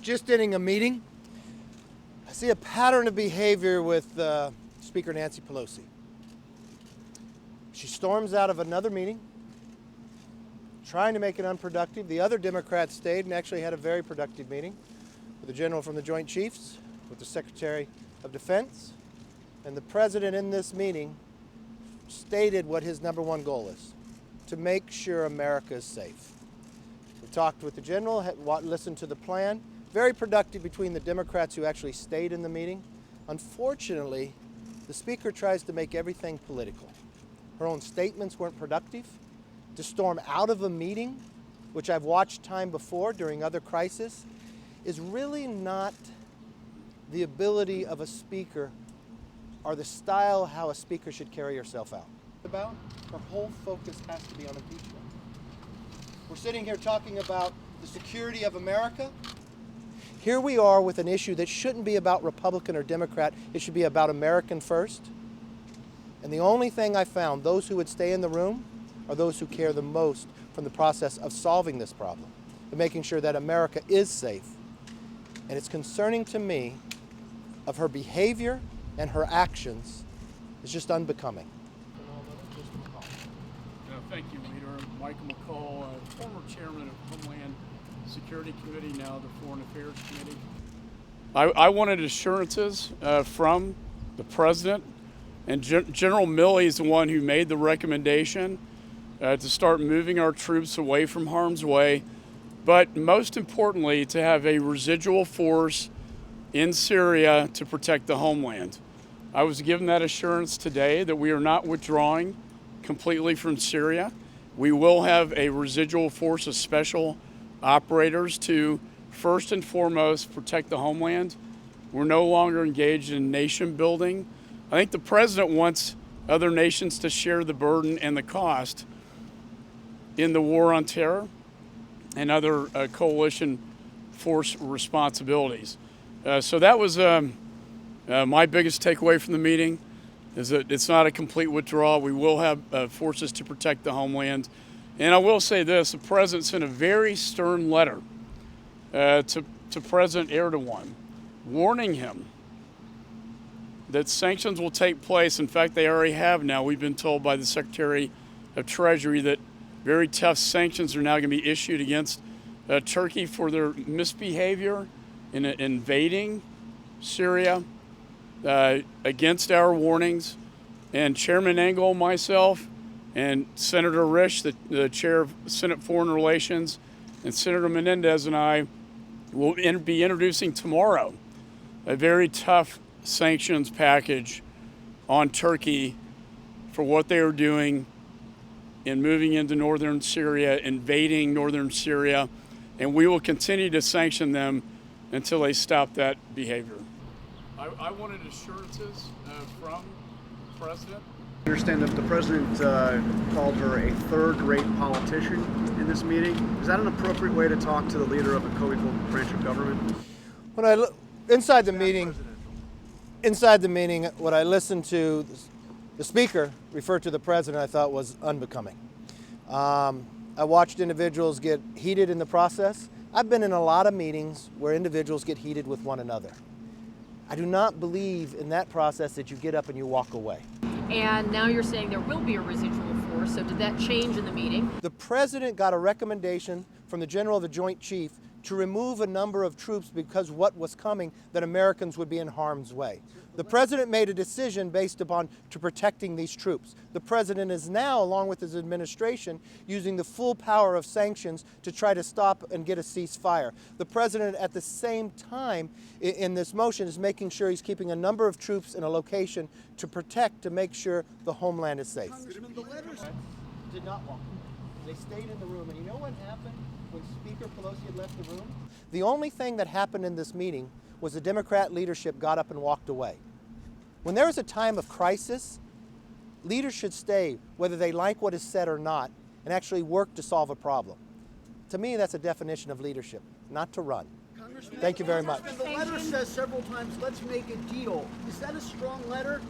Just ending a meeting, I see a pattern of behavior with Speaker Nancy Pelosi. She storms out of another meeting, trying to make it unproductive. The other Democrats stayed and actually had a very productive meeting with the General from the Joint Chiefs, with the Secretary of Defense, and the President in this meeting stated what his number one goal is: to make sure America is safe. We talked with the General, listened to the plan. Very productive between the Democrats who actually stayed in the meeting. Unfortunately, the Speaker tries to make everything political. Her own statements weren't productive. To storm out of a meeting, which I've watched time before during other crises, is really not the ability of a Speaker or the style how a Speaker should carry herself out. Her whole focus has to be on impeachment. We're sitting here talking about the security of America. Here we are with an issue that shouldn't be about Republican or Democrat. It should be about American first. And the only thing I found, those who would stay in the room are those who care the most from the process of solving this problem, and making sure that America is safe. And it's concerning to me of her behavior and her actions is just unbecoming. Thank you, Leader. Michael McCall, former chairman of Homeland Security Committee, now the Foreign Affairs Committee. I wanted assurances from the President, and General Milley is the one who made the recommendation to start moving our troops away from harm's way, but most importantly, to have a residual force in Syria to protect the homeland. I was given that assurance today that we are not withdrawing completely from Syria. We will have a residual force of special operators to first and foremost protect the homeland. We're no longer engaged in nation building. I think the President wants other nations to share the burden and the cost in the war on terror and other coalition force responsibilities. So that was my biggest takeaway from the meeting, is that it's not a complete withdrawal. We will have forces to protect the homeland. And I will say this: the President sent a very stern letter to President Erdogan, warning him that sanctions will take place. In fact, they already have now. We've been told by the Secretary of Treasury that very tough sanctions are now going to be issued against Turkey for their misbehavior in invading Syria, against our warnings. And Chairman Engel, myself, and Senator Risch, the chair of Senate Foreign Relations, and Senator Menendez and I will be introducing tomorrow a very tough sanctions package on Turkey for what they are doing in moving into northern Syria, invading northern Syria, and we will continue to sanction them until they stop that behavior. I wanted assurances from the President. I understand that the President called her a third-rate politician in this meeting. Is that an appropriate way to talk to the leader of a co-equal branch of government? When I look inside the meeting, what I listened to the Speaker refer to the President, I thought was unbecoming. I watched individuals get heated in the process. I've been in a lot of meetings where individuals get heated with one another. I do not believe in that process that you get up and you walk away. And now you're saying there will be a residual force, so did that change in the meeting? The President got a recommendation from the General of the Joint Chief to remove a number of troops because what was coming, that Americans would be in harm's way. The President made a decision based upon to protecting these troops. The President is now, along with his administration, using the full power of sanctions to try to stop and get a ceasefire. The President, at the same time, in this motion, is making sure he's keeping a number of troops in a location to protect, to make sure the homeland is safe. Congressman, the letters Did not walk away. They stayed in the room, and you know what happened when Speaker Pelosi had left the room? The only thing that happened in this meeting was the Democrat leadership got up and walked away. When there is a time of crisis, leaders should stay, whether they like what is said or not, and actually work to solve a problem. To me, that's a definition of leadership, not to run. Thank you very much. The letter says several times, let's make a deal. Is that a strong letter?